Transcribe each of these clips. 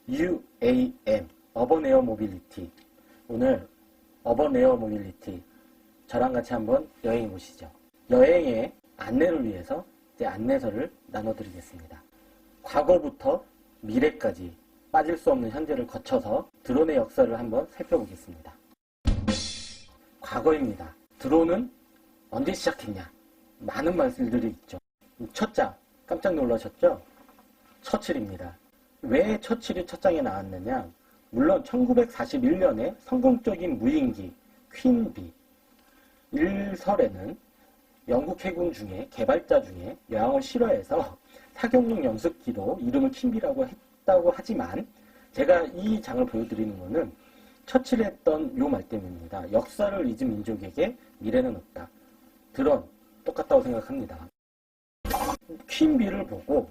UAM, 어번 에어 모빌리티. 오늘 어번 에어 모빌리티 저랑 같이 한번 여행해 보시죠. 여행의 안내를 위해서 이제 안내서를 나눠드리겠습니다. 과거부터 미래까지 빠질 수 없는 현재를 거쳐서 드론의 역사를 한번 살펴보겠습니다. 과거입니다. 드론은 언제 시작했냐? 많은 말들이 있죠. 첫 장, 깜짝 놀라셨죠? 처칠입니다. 왜 처칠이 첫 장에 나왔느냐? 물론 1941년에 성공적인 무인기 퀸비 1설에는 영국 해군 중에 개발자 중에 여왕을 싫어해서 사격용 연습기로 이름을 퀸비라고 했다고 하지만 제가 이 장을 보여드리는 것은 처칠이 했던 요 말 때문입니다. 역사를 잊은 민족에게 미래는 없다. 드론 똑같다고 생각합니다. 퀸비를 보고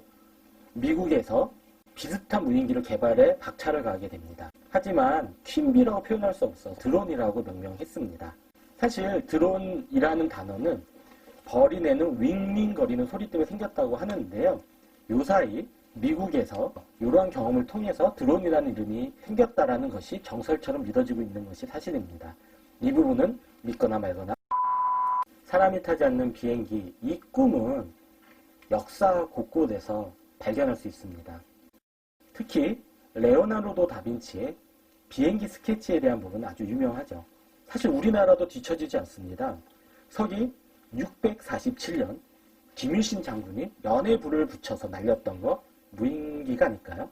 미국에서 비슷한 무인기를 개발해 박차를 가하게 됩니다. 하지만 퀸비라고 표현할 수 없어 드론이라고 명명했습니다. 사실 드론이라는 단어는 벌이 내는 윙윙거리는 소리 때문에 생겼다고 하는데요. 요사이 미국에서 이러한 경험을 통해서 드론이라는 이름이 생겼다라는 것이 정설처럼 믿어지고 있는 것이 사실입니다. 이 부분은 믿거나 말거나. 사람이 타지 않는 비행기, 이 꿈은 역사 곳곳에서 발견할 수 있습니다. 특히 레오나르도 다빈치의 비행기 스케치에 대한 부분은 아주 유명하죠. 사실 우리나라도 뒤처지지 않습니다. 서기 647년 김유신 장군이 연에 불을 붙여서 날렸던 거 무인기가 아닐까요?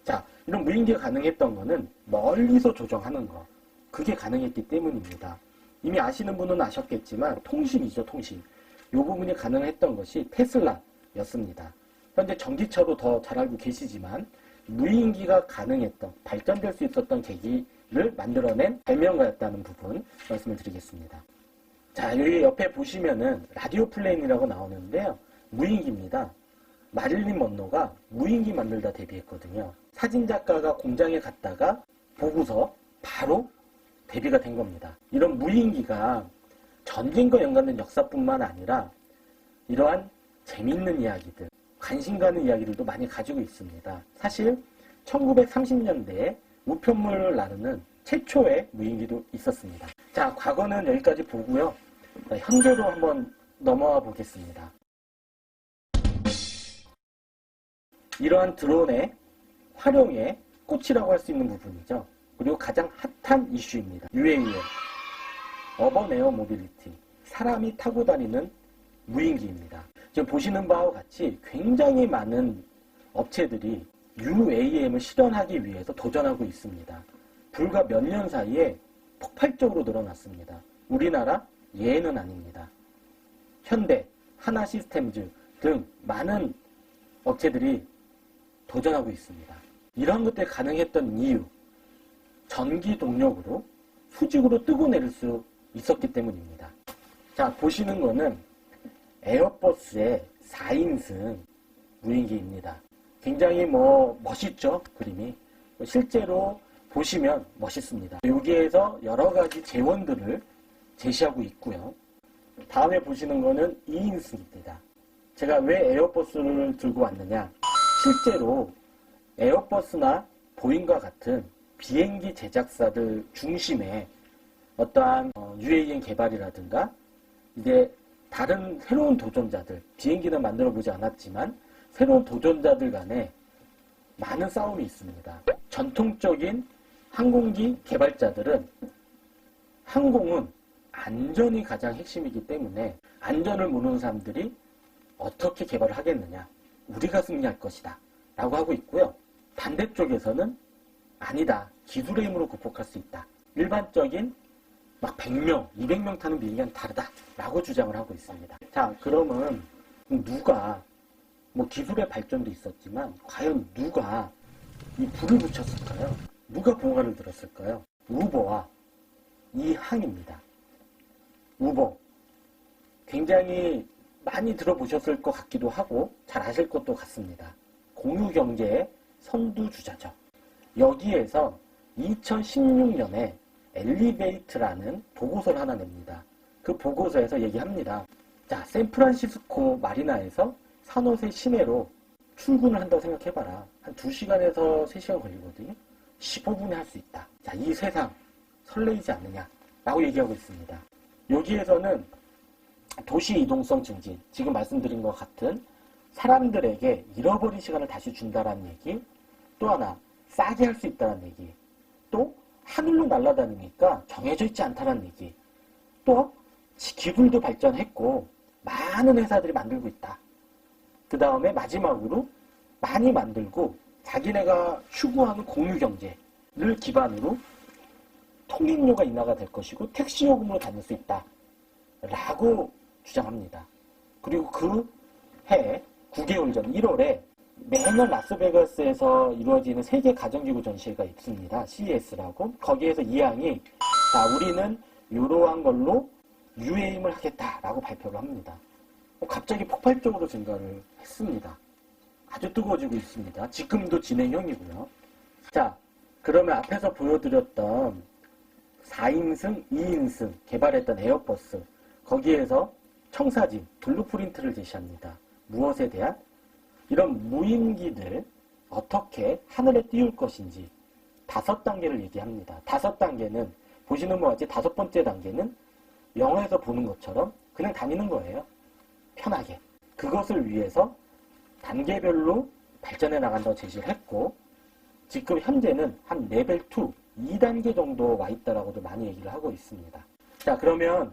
자, 이런 무인기가 가능했던 거는 멀리서 조정하는 거, 그게 가능했기 때문입니다. 이미 아시는 분은 아셨겠지만 통신이죠, 통신. 이 부분이 가능했던 것이 테슬라였습니다. 현재 전기차도 더 잘 알고 계시지만 무인기가 가능했던, 발전될 수 있었던 계기를 만들어낸 발명가였다는 부분 말씀을 드리겠습니다. 자, 여기 옆에 보시면은 라디오 플레인이라고 나오는데요. 무인기입니다. 마릴린 먼로가 무인기 만들다 데뷔했거든요. 사진작가가 공장에 갔다가 보고서 바로 데뷔가 된 겁니다. 이런 무인기가 전쟁과 연관된 역사뿐만 아니라 이러한 재밌는 이야기들, 관심 가는 이야기들도 많이 가지고 있습니다. 사실 1930년대에 우편물을 나누는 최초의 무인기도 있었습니다. 자, 과거는 여기까지 보고요. 현재로 한번 넘어와 보겠습니다. 이러한 드론의 활용의 꽃이라고 할 수 있는 부분이죠. 그리고 가장 핫한 이슈입니다. UAM, 어번 에어 모빌리티, 사람이 타고 다니는 무인기입니다. 지금 보시는 바와 같이 굉장히 많은 업체들이 UAM을 실현하기 위해서 도전하고 있습니다. 불과 몇 년 사이에 폭발적으로 늘어났습니다. 우리나라 예는 아닙니다. 현대, 하나시스템즈 등 많은 업체들이 도전하고 있습니다. 이런 것들이 가능했던 이유, 전기 동력으로 수직으로 뜨고 내릴 수 있었기 때문입니다. 자, 보시는 거는 에어버스의 4인승 무인기입니다. 굉장히 멋있죠? 그림이. 실제로 보시면 멋있습니다. 여기에서 여러 가지 재원들을 제시하고 있고요. 다음에 보시는 거는 2인승입니다. 제가 왜 에어버스를 들고 왔느냐? 실제로 에어버스나 보잉과 같은 비행기 제작사들 중심에 어떠한 UAM 개발이라든가 이제 다른 새로운 도전자들, 비행기는 만들어 보지 않았지만 새로운 도전자들 간에 많은 싸움이 있습니다. 전통적인 항공기 개발자들은 항공은 안전이 가장 핵심이기 때문에 안전을 모르는 사람들이 어떻게 개발을 하겠느냐, 우리가 승리할 것이다 라고 하고 있고요. 반대쪽에서는 아니다, 기술의 힘으로 극복할 수 있다, 일반적인 막 100명, 200명 타는 비행기는 다르다 라고 주장을 하고 있습니다. 자, 그러면 누가, 기술의 발전도 있었지만 과연 누가 이 불을 붙였을까요? 누가 보고를 들었을까요? 우버와 이항입니다. 우버, 굉장히 많이 들어보셨을 것 같기도 하고 잘 아실 것도 같습니다. 공유경제의 선두주자죠. 여기에서 2016년에 엘리베이트라는 보고서를 하나 냅니다. 그 보고서에서 얘기합니다. 자, 샌프란시스코 마리나에서 산호세 시내로 출근을 한다고 생각해봐라. 한 2시간에서 3시간 걸리거든요. 15분에 할 수 있다. 자, 이 세상 설레이지 않느냐 라고 얘기하고 있습니다. 여기에서는 도시 이동성 증진, 지금 말씀드린 것 같은 사람들에게 잃어버린 시간을 다시 준다라는 얘기, 또 하나 싸게 할 수 있다는 얘기, 또 하늘로 날아다니니까 정해져 있지 않다는 얘기, 또 기술도 발전했고 많은 회사들이 만들고 있다. 그 다음에 마지막으로 많이 만들고 자기네가 추구하는 공유경제를 기반으로 통행료가 인하가 될 것이고 택시요금으로 다닐 수 있다 라고 주장합니다. 그리고 그 해 9개월 전 1월에 매년 라스베가스에서 이루어지는 세계 가정기구 전시회가 있습니다. CES라고. 거기에서 이항이 자, 우리는 이러한 걸로 UAM을 하겠다라고 발표를 합니다. 갑자기 폭발적으로 증가를 했습니다. 아주 뜨거워지고 있습니다. 지금도 진행형이고요. 자, 그러면 앞에서 보여드렸던 4인승, 2인승 개발했던 에어버스, 거기에서 청사진, 블루프린트를 제시합니다. 무엇에 대한? 이런 무인기들 어떻게 하늘에 띄울 것인지 5단계를 얘기합니다. 5단계는 보시는 것 같이 5번째 단계는 영화에서 보는 것처럼 그냥 다니는 거예요. 편하게. 그것을 위해서 단계별로 발전해 나간다고 제시를 했고, 지금 현재는 한 레벨 2, 2단계 정도 와 있다라고도 많이 얘기를 하고 있습니다. 자, 그러면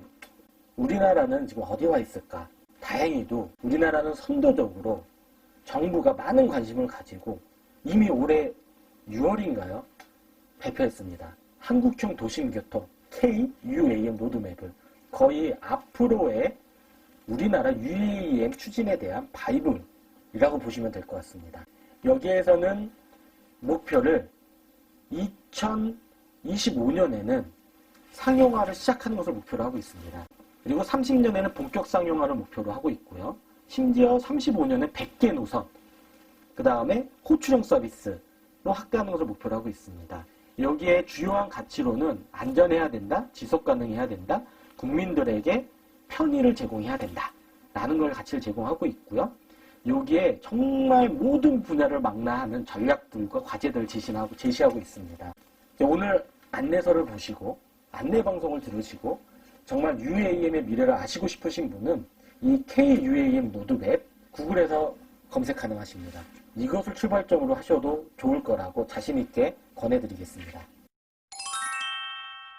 우리나라는 지금 어디 와 있을까? 다행히도 우리나라는 선도적으로 정부가 많은 관심을 가지고 이미 올해 6월인가요? 발표했습니다. 한국형 도심교통 KUAM 로드맵을 거의 앞으로의 우리나라 UAM 추진에 대한 바이블이라고 보시면 될 것 같습니다. 여기에서는 목표를 2025년에는 상용화를 시작하는 것을 목표로 하고 있습니다. 그리고 30년에는 본격 상용화를 목표로 하고 있고요. 심지어 35년에 100개 노선, 그 다음에 호출형 서비스로 확대하는 것을 목표로 하고 있습니다. 여기에 주요한 가치로는 안전해야 된다, 지속가능해야 된다, 국민들에게 편의를 제공해야 된다 라는 걸 가치를 제공하고 있고요. 여기에 정말 모든 분야를 망라하는 전략들과 과제들을 제시하고 있습니다. 오늘 안내서를 보시고 안내방송을 들으시고 정말 UAM의 미래를 아시고 싶으신 분은 이 KUAM 로드맵 구글에서 검색 가능하십니다. 이것을 출발점으로 하셔도 좋을 거라고 자신 있게 권해드리겠습니다.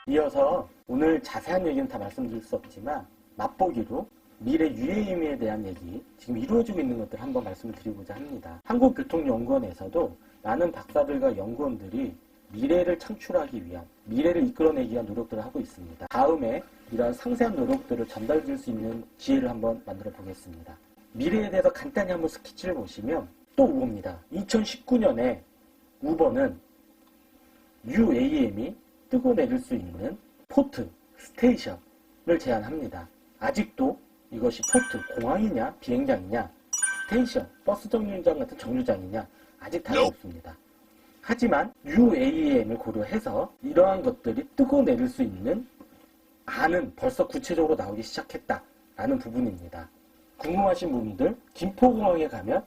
이어서 오늘 자세한 얘기는 다 말씀드릴 수 없지만 맛보기로 미래 UAM에 대한 얘기, 지금 이루어지고 있는 것들 한번 말씀을 드리고자 합니다. 한국교통연구원에서도 많은 박사들과 연구원들이 미래를 창출하기 위한, 미래를 이끌어내기 위한 노력들을 하고 있습니다. 다음에 이러한 상세한 노력들을 전달드릴 수 있는 기회를 한번 만들어 보겠습니다. 미래에 대해서 간단히 한번 스케치를 보시면 또 우버입니다. 2019년에 우버는 UAM이 뜨고 내릴 수 있는 포트, 스테이션을 제안합니다. 아직도 이것이 포트, 공항이냐, 비행장이냐, 스테이션, 버스 정류장 같은 정류장이냐 아직 답이 없습니다. 하지만 UAM을 고려해서 이러한 것들이 뜨고 내릴 수 있는 안은 벌써 구체적으로 나오기 시작했다라는 부분입니다. 궁금하신 분들 김포공항에 가면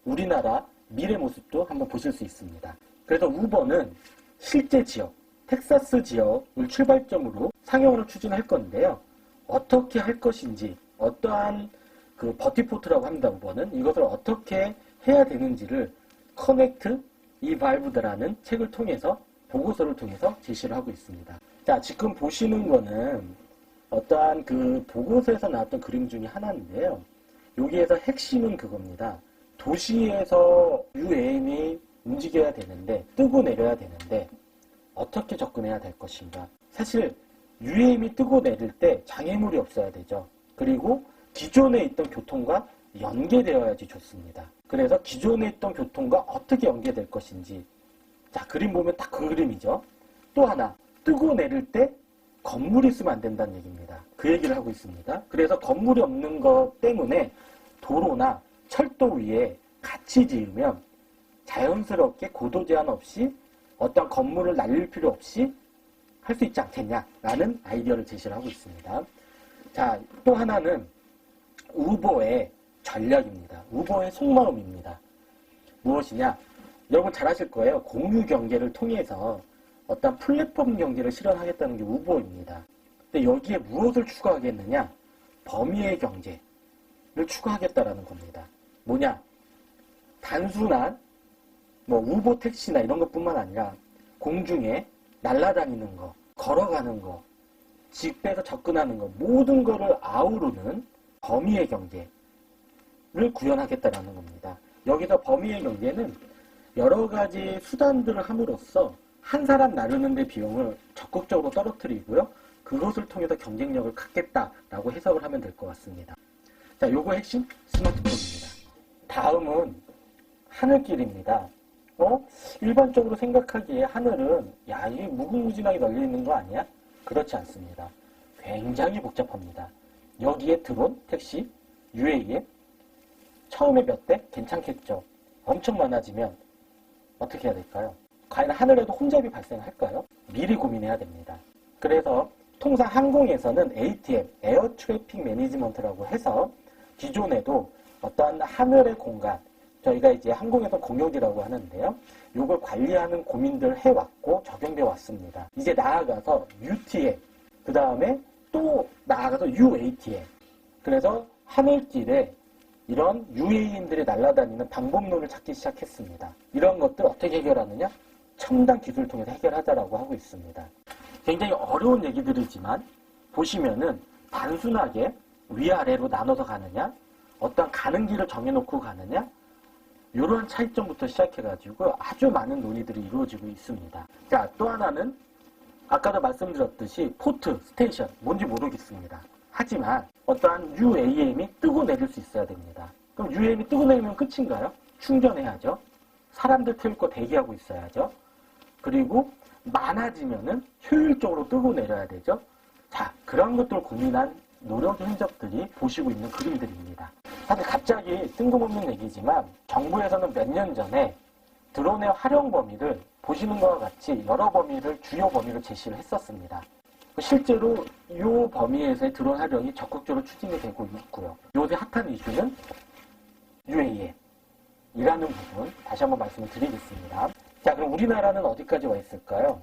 우리나라 미래 모습도 한번 보실 수 있습니다. 그래서 우버는 실제 지역, 텍사스 지역을 출발점으로 상용화를 추진할 건데요. 어떻게 할 것인지, 어떠한 그 버티포트라고 합니다. 우버는 이것을 어떻게 해야 되는지를 커넥트 이발브드라는 책을 통해서, 보고서를 통해서 제시를 하고 있습니다. 자, 지금 보시는 거는 어떠한 그 보고서에서 나왔던 그림 중에 하나인데요. 여기에서 핵심은 그겁니다. 도시에서 UAM이 움직여야 되는데, 뜨고 내려야 되는데 어떻게 접근해야 될 것인가. 사실 UAM이 뜨고 내릴 때 장애물이 없어야 되죠. 그리고 기존에 있던 교통과 연계되어야지 좋습니다. 그래서 기존에 있던 교통과 어떻게 연계될 것인지, 자, 그림 보면 딱 그 그림이죠. 또 하나, 뜨고 내릴 때 건물이 있으면 안 된다는 얘기입니다. 그 얘기를 하고 있습니다. 그래서 건물이 없는 것 때문에 도로나 철도 위에 같이 지으면 자연스럽게 고도 제한 없이 어떤 건물을 날릴 필요 없이 할 수 있지 않겠냐라는 아이디어를 제시를 하고 있습니다. 자, 또 하나는 우버의 전략입니다. 우버의 속마음입니다. 무엇이냐? 여러분 잘 아실 거예요. 공유 경제를 통해서 어떤 플랫폼 경제를 실현하겠다는 게 우보입니다. 근데 여기에 무엇을 추가하겠느냐? 범위의 경제를 추가하겠다라는 겁니다. 뭐냐? 단순한 우보 택시나 이런 것뿐만 아니라 공중에 날아다니는 거, 걸어가는 거, 집에서 접근하는 거, 모든 거를 아우르는 범위의 경제를 구현하겠다라는 겁니다. 여기서 범위의 경제는 여러 가지 수단들을 함으로써 한 사람 나르는 데 비용을 적극적으로 떨어뜨리고요. 그것을 통해서 경쟁력을 갖겠다라고 해석을 하면 될 것 같습니다. 자, 요거 핵심 스마트폰입니다. 다음은 하늘길입니다. 일반적으로 생각하기에 하늘은 이게 무궁무진하게 널려있는 거 아니야? 그렇지 않습니다. 굉장히 복잡합니다. 여기에 드론, 택시, UAM 처음에 몇 대? 괜찮겠죠. 엄청 많아지면 어떻게 해야 될까요? 과연 하늘에도 혼잡이 발생할까요? 미리 고민해야 됩니다. 그래서 통상 항공에서는 ATM, 에어 트래픽 매니지먼트라고 해서 기존에도 어떠한 하늘의 공간, 저희가 이제 항공에서 공역이라고 하는데요. 이걸 관리하는 고민들 해왔고 적용되어 왔습니다. 이제 나아가서 UTM, 그 다음에 또 나아가서 UATM. 그래서 하늘길에 이런 UAM들이 날아다니는 방법론을 찾기 시작했습니다. 이런 것들 어떻게 해결하느냐? 첨단 기술을 통해서 해결하자라고 하고 있습니다. 굉장히 어려운 얘기들이지만 보시면은 단순하게 위아래로 나눠서 가느냐, 어떤 가는 길을 정해놓고 가느냐, 이러한 차이점부터 시작해가지고 아주 많은 논의들이 이루어지고 있습니다. 자, 또 하나는 아까도 말씀드렸듯이 포트, 스테이션, 뭔지 모르겠습니다. 하지만 어떠한 UAM이 뜨고 내릴 수 있어야 됩니다. 그럼 UAM이 뜨고 내리면 끝인가요? 충전해야죠. 사람들 태울 거 대기하고 있어야죠. 그리고 많아지면은 효율적으로 뜨고 내려야 되죠. 자, 그런 것들을 고민한 노력 흔적들이 보시고 있는 그림들입니다. 사실 갑자기 뜬금없는 얘기지만 정부에서는 몇 년 전에 드론의 활용 범위를 보시는 것과 같이 여러 범위를, 주요 범위를 제시를 했었습니다. 실제로 이 범위에서의 드론 활용이 적극적으로 추진이 되고 있고요. 요새 핫한 이슈는 UAM이라는 부분 다시 한번 말씀을 드리겠습니다. 자, 그럼 우리나라는 어디까지 와 있을까요?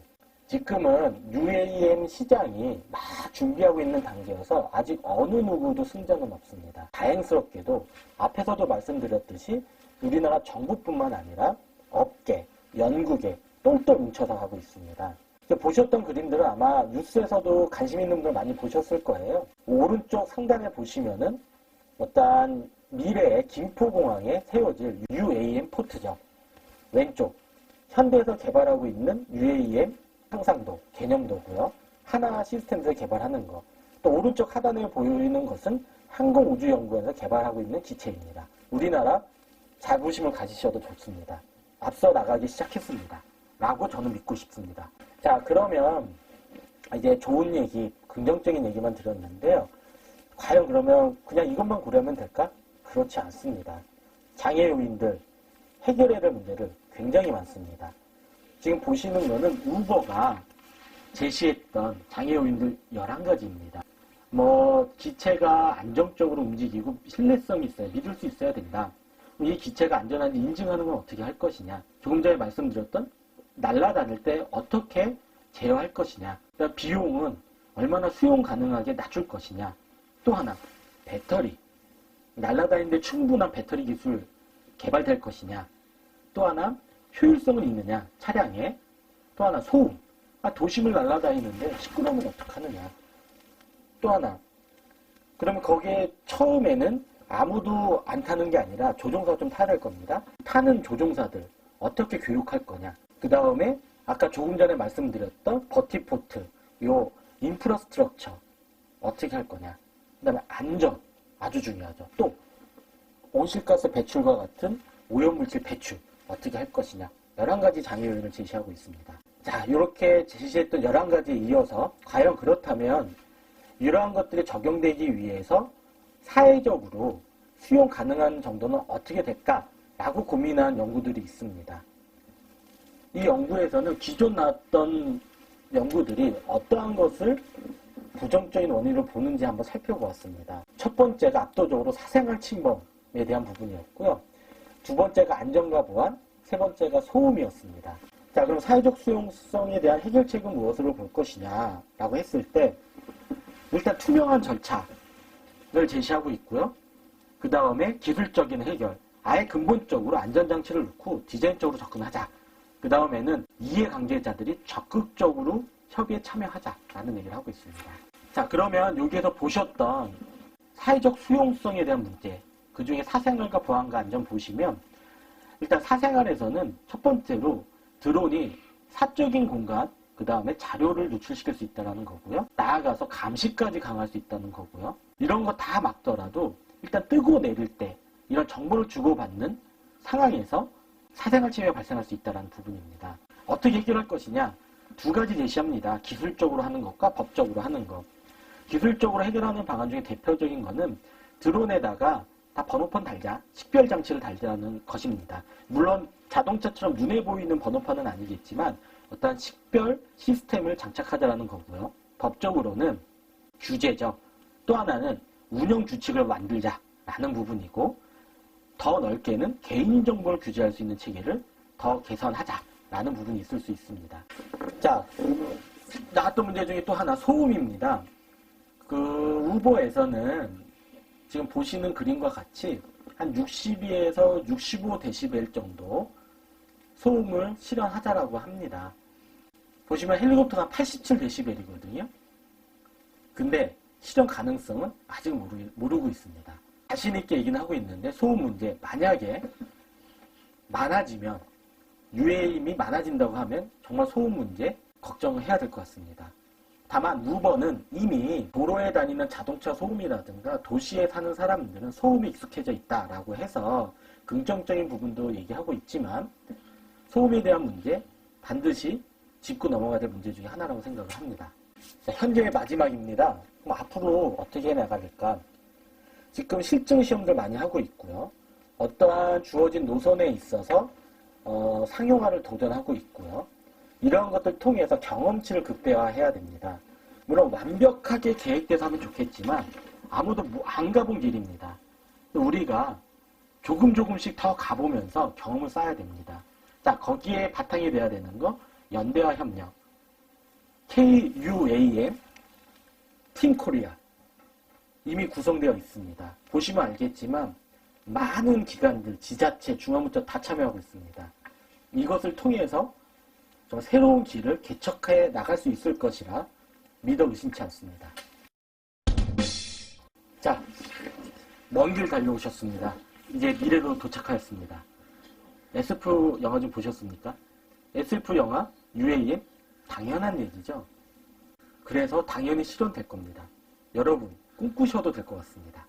지금은 UAM 시장이 막 준비하고 있는 단계여서 아직 어느 누구도 승자는 없습니다. 다행스럽게도 앞에서도 말씀드렸듯이 우리나라 정부뿐만 아니라 업계, 연구계 똘똘 뭉쳐서 가고 있습니다. 보셨던 그림들은 아마 뉴스에서도 관심 있는 분들 많이 보셨을 거예요. 오른쪽 상단에 보시면은 어떠한 미래의 김포공항에 세워질 UAM 포트죠. 왼쪽 현대에서 개발하고 있는 UAM 상상도, 개념도고요. 하나 시스템에서 개발하는 거. 또 오른쪽 하단에 보이는 것은 항공우주연구원에서 개발하고 있는 기체입니다. 우리나라 자부심을 가지셔도 좋습니다. 앞서 나가기 시작했습니다. 라고 저는 믿고 싶습니다. 자, 그러면 이제 좋은 얘기, 긍정적인 얘기만 드렸는데요. 과연 그러면 그냥 이것만 고려하면 될까? 그렇지 않습니다. 장애 요인들, 해결해야 될 문제를 굉장히 많습니다. 지금 보시는 거는 우버가 제시했던 장애 요인들 11가지입니다. 기체가 안정적으로 움직이고 신뢰성이 있어야, 믿을 수 있어야 된다. 이 기체가 안전한지 인증하는 건 어떻게 할 것이냐. 조금 전에 말씀드렸던 날아다닐 때 어떻게 제어할 것이냐. 그다음 비용은 얼마나 수용 가능하게 낮출 것이냐. 또 하나, 배터리. 날아다니는데 충분한 배터리 기술 개발될 것이냐. 또 하나, 효율성은 있느냐, 차량에. 또 하나, 소음. 도심을 날아다니는데 시끄러우면 어떡하느냐. 또 하나, 그러면 거기에 처음에는 아무도 안 타는 게 아니라 조종사가 좀 타야 될 겁니다. 타는 조종사들 어떻게 교육할 거냐. 그 다음에 아까 조금 전에 말씀드렸던 버티포트, 요 인프라스트럭처 어떻게 할 거냐. 그 다음에 안전, 아주 중요하죠. 또 온실가스 배출과 같은 오염물질 배출 어떻게 할 것이냐. 11가지 장애 요인을 제시하고 있습니다. 자, 이렇게 제시했던 11가지에 이어서 과연 그렇다면 이러한 것들이 적용되기 위해서 사회적으로 수용 가능한 정도는 어떻게 될까라고 고민한 연구들이 있습니다. 이 연구에서는 기존 나왔던 연구들이 어떠한 것을 부정적인 원인으로 보는지 한번 살펴보았습니다. 첫 번째가 압도적으로 사생활 침범에 대한 부분이었고요. 두 번째가 안전과 보안, 세 번째가 소음이었습니다. 자, 그럼 사회적 수용성에 대한 해결책은 무엇으로 볼 것이냐라고 했을 때 일단 투명한 절차를 제시하고 있고요. 그 다음에 기술적인 해결, 아예 근본적으로 안전장치를 넣고 디자인적으로 접근하자. 그 다음에는 이해관계자들이 적극적으로 협의에 참여하자라는 얘기를 하고 있습니다. 자, 그러면 여기에서 보셨던 사회적 수용성에 대한 문제, 그 중에 사생활과 보안과 안전 보시면 일단 사생활에서는 첫 번째로 드론이 사적인 공간, 그 다음에 자료를 노출시킬 수 있다는 거고요. 나아가서 감시까지 강할 수 있다는 거고요. 이런 거 다 막더라도 일단 뜨고 내릴 때 이런 정보를 주고받는 상황에서 사생활 침해가 발생할 수 있다는 부분입니다. 어떻게 해결할 것이냐? 두 가지 제시합니다. 기술적으로 하는 것과 법적으로 하는 것. 기술적으로 해결하는 방안 중에 대표적인 것은 드론에다가 다 번호판 달자, 식별 장치를 달자는 것입니다. 물론 자동차처럼 눈에 보이는 번호판은 아니겠지만 어떤 식별 시스템을 장착하자라는 거고요. 법적으로는 규제죠. 또 하나는 운영 규칙을 만들자라는 부분이고, 더 넓게는 개인정보를 규제할 수 있는 체계를 더 개선하자라는 부분이 있을 수 있습니다. 자, 나왔던 문제 중에 또 하나 소음입니다. 그 후보에서는 지금 보시는 그림과 같이 한 62에서 65dB 정도 소음을 실현하자라고 합니다. 보시면 헬리콥터가 87dB이거든요. 근데 실현 가능성은 아직 모르고 있습니다. 자신 있게 얘기는 하고 있는데 소음 문제 만약에 많아지면 UAM이 많아진다고 하면 정말 소음 문제 걱정을 해야 될 것 같습니다. 다만 우버는 이미 도로에 다니는 자동차 소음이라든가 도시에 사는 사람들은 소음에 익숙해져 있다라고 해서 긍정적인 부분도 얘기하고 있지만 소음에 대한 문제 반드시 짚고 넘어가야 될 문제 중에 하나라고 생각을 합니다. 자, 현재의 마지막입니다. 그럼 앞으로 어떻게 해나가릴까? 지금 실증 시험들 많이 하고 있고요. 어떠한 주어진 노선에 있어서 상용화를 도전하고 있고요. 이런 것들 통해서 경험치를 극대화해야 됩니다. 물론 완벽하게 계획돼서 하면 좋겠지만 아무도 안 가본 길입니다. 우리가 조금씩 더 가보면서 경험을 쌓아야 됩니다. 자, 거기에 바탕이 돼야 되는 거 연대와 협력, KUAM, 팀 코리아 이미 구성되어 있습니다. 보시면 알겠지만 많은 기관들, 지자체, 중앙부처 다 참여하고 있습니다. 이것을 통해서 새로운 길을 개척해 나갈 수 있을 것이라 믿어 의심치 않습니다. 자, 먼 길 달려오셨습니다. 이제 미래로 도착하였습니다. SF 영화 좀 보셨습니까? SF 영화, UAM? 당연한 얘기죠. 그래서 당연히 실현될 겁니다. 여러분, 꿈꾸셔도 될 것 같습니다.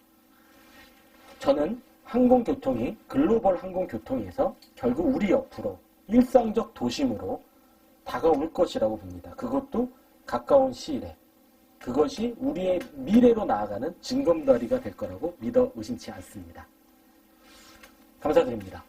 저는 항공교통이 글로벌 항공교통에서 결국 우리 옆으로 일상적 도심으로 다가올 것이라고 봅니다. 그것도 가까운 시일에. 그것이 우리의 미래로 나아가는 징검다리가 될 거라고 믿어 의심치 않습니다. 감사드립니다.